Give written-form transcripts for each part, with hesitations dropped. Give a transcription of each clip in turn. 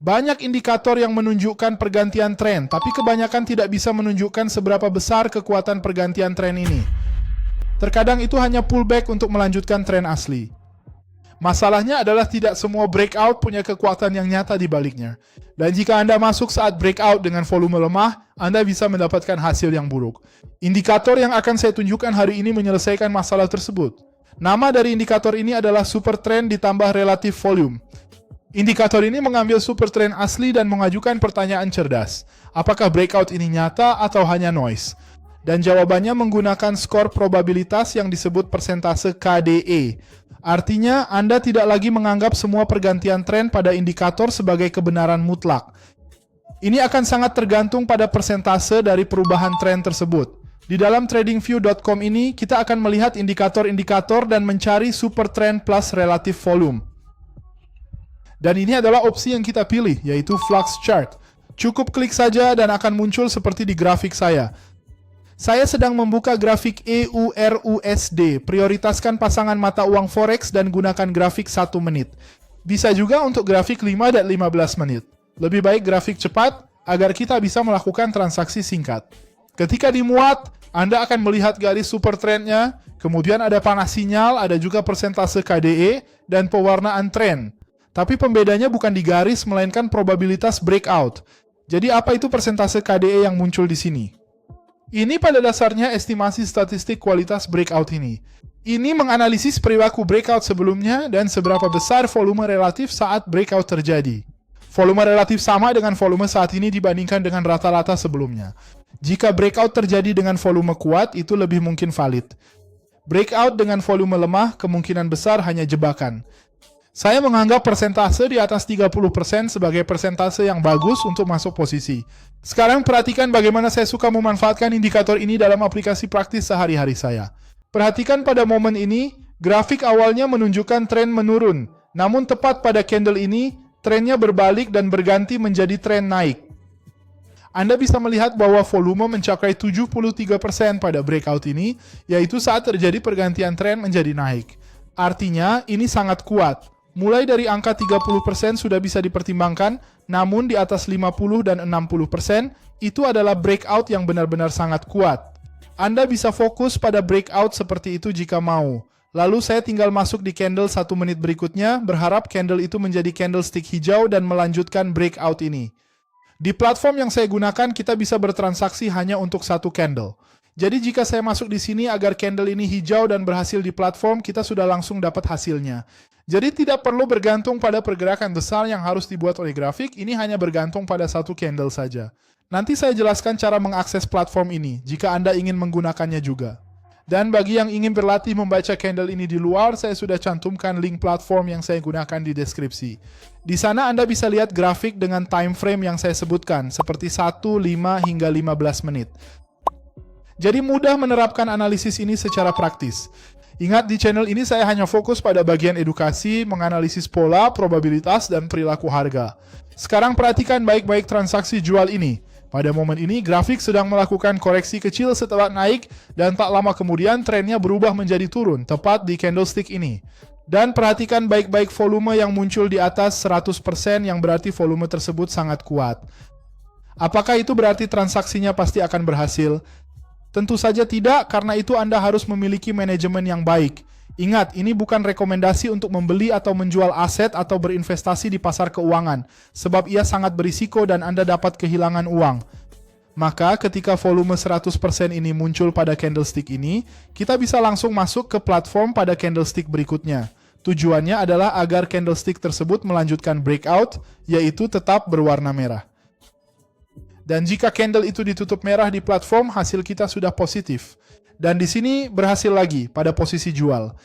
Banyak indikator yang menunjukkan pergantian tren, tapi kebanyakan tidak bisa menunjukkan seberapa besar kekuatan pergantian tren ini. Terkadang itu hanya pullback untuk melanjutkan tren asli. Masalahnya adalah tidak semua breakout punya kekuatan yang nyata di baliknya. Dan jika Anda masuk saat breakout dengan volume lemah, Anda bisa mendapatkan hasil yang buruk. Indikator yang akan saya tunjukkan hari ini menyelesaikan masalah tersebut. Nama dari indikator ini adalah super trend ditambah relative volume. Indikator ini mengambil super trend asli dan mengajukan pertanyaan cerdas. Apakah breakout ini nyata atau hanya noise? Dan jawabannya menggunakan skor probabilitas yang disebut persentase KDE. Artinya, Anda tidak lagi menganggap semua pergantian tren pada indikator sebagai kebenaran mutlak. Ini akan sangat tergantung pada persentase dari perubahan tren tersebut. Di dalam tradingview.com ini, kita akan melihat indikator-indikator dan mencari super trend plus relative volume. Dan ini adalah opsi yang kita pilih, yaitu Flux Chart. Cukup klik saja dan akan muncul seperti di grafik saya. Saya sedang membuka grafik EURUSD, prioritaskan pasangan mata uang Forex dan gunakan grafik 1 menit. Bisa juga untuk grafik 5 dan 15 menit. Lebih baik grafik cepat, agar kita bisa melakukan transaksi singkat. Ketika dimuat, Anda akan melihat garis super trendnya, kemudian ada panas sinyal, ada juga persentase KDE, dan pewarnaan tren. Tapi pembedanya bukan di garis, melainkan probabilitas breakout. Jadi apa itu persentase KDE yang muncul di sini? Ini pada dasarnya estimasi statistik kualitas breakout ini. Ini menganalisis perilaku breakout sebelumnya dan seberapa besar volume relatif saat breakout terjadi. Volume relatif sama dengan volume saat ini dibandingkan dengan rata-rata sebelumnya. Jika breakout terjadi dengan volume kuat, itu lebih mungkin valid. Breakout dengan volume lemah kemungkinan besar hanya jebakan. Saya menganggap persentase di atas 30% sebagai persentase yang bagus untuk masuk posisi. Sekarang perhatikan bagaimana saya suka memanfaatkan indikator ini dalam aplikasi praktis sehari-hari saya. Perhatikan pada momen ini, grafik awalnya menunjukkan tren menurun. Namun tepat pada candle ini, trennya berbalik dan berganti menjadi tren naik. Anda bisa melihat bahwa volume mencapai 73% pada breakout ini, yaitu saat terjadi pergantian tren menjadi naik. Artinya, ini sangat kuat. Mulai dari angka 30% sudah bisa dipertimbangkan, namun di atas 50 dan 60% itu adalah breakout yang benar-benar sangat kuat. Anda bisa fokus pada breakout seperti itu jika mau. Lalu saya tinggal masuk di candle 1 menit berikutnya, berharap candle itu menjadi candlestick hijau dan melanjutkan breakout ini. Di platform yang saya gunakan, kita bisa bertransaksi hanya untuk 1 candle. Jadi jika saya masuk di sini agar candle ini hijau dan berhasil di platform, kita sudah langsung dapat hasilnya. Jadi tidak perlu bergantung pada pergerakan besar yang harus dibuat oleh grafik, ini hanya bergantung pada 1 candle saja. Nanti saya jelaskan cara mengakses platform ini, jika Anda ingin menggunakannya juga. Dan bagi yang ingin berlatih membaca candle ini di luar, saya sudah cantumkan link platform yang saya gunakan di deskripsi. Di sana Anda bisa lihat grafik dengan time frame yang saya sebutkan, seperti 1, 5, hingga 15 menit. Jadi mudah menerapkan analisis ini secara praktis. Ingat, di channel ini saya hanya fokus pada bagian edukasi, menganalisis pola, probabilitas, dan perilaku harga. Sekarang perhatikan baik-baik transaksi jual ini. Pada momen ini, grafik sedang melakukan koreksi kecil setelah naik, dan tak lama kemudian trennya berubah menjadi turun, tepat di candlestick ini. Dan perhatikan baik-baik volume yang muncul di atas 100% yang berarti volume tersebut sangat kuat. Apakah itu berarti transaksinya pasti akan berhasil? Tentu saja tidak, karena itu Anda harus memiliki manajemen yang baik. Ingat, ini bukan rekomendasi untuk membeli atau menjual aset atau berinvestasi di pasar keuangan, sebab ia sangat berisiko dan Anda dapat kehilangan uang. Maka ketika volume 100% ini muncul pada candlestick ini, kita bisa langsung masuk ke platform pada candlestick berikutnya. Tujuannya adalah agar candlestick tersebut melanjutkan breakout, yaitu tetap berwarna merah. Dan jika candle itu ditutup merah di platform, hasil kita sudah positif. Dan di sini berhasil lagi pada posisi jual.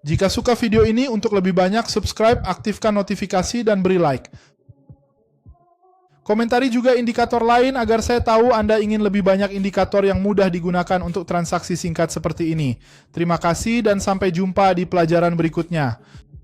Jika suka video ini, untuk lebih banyak subscribe, aktifkan notifikasi, dan beri like. Komentari juga indikator lain agar saya tahu Anda ingin lebih banyak indikator yang mudah digunakan untuk transaksi singkat seperti ini. Terima kasih dan sampai jumpa di pelajaran berikutnya.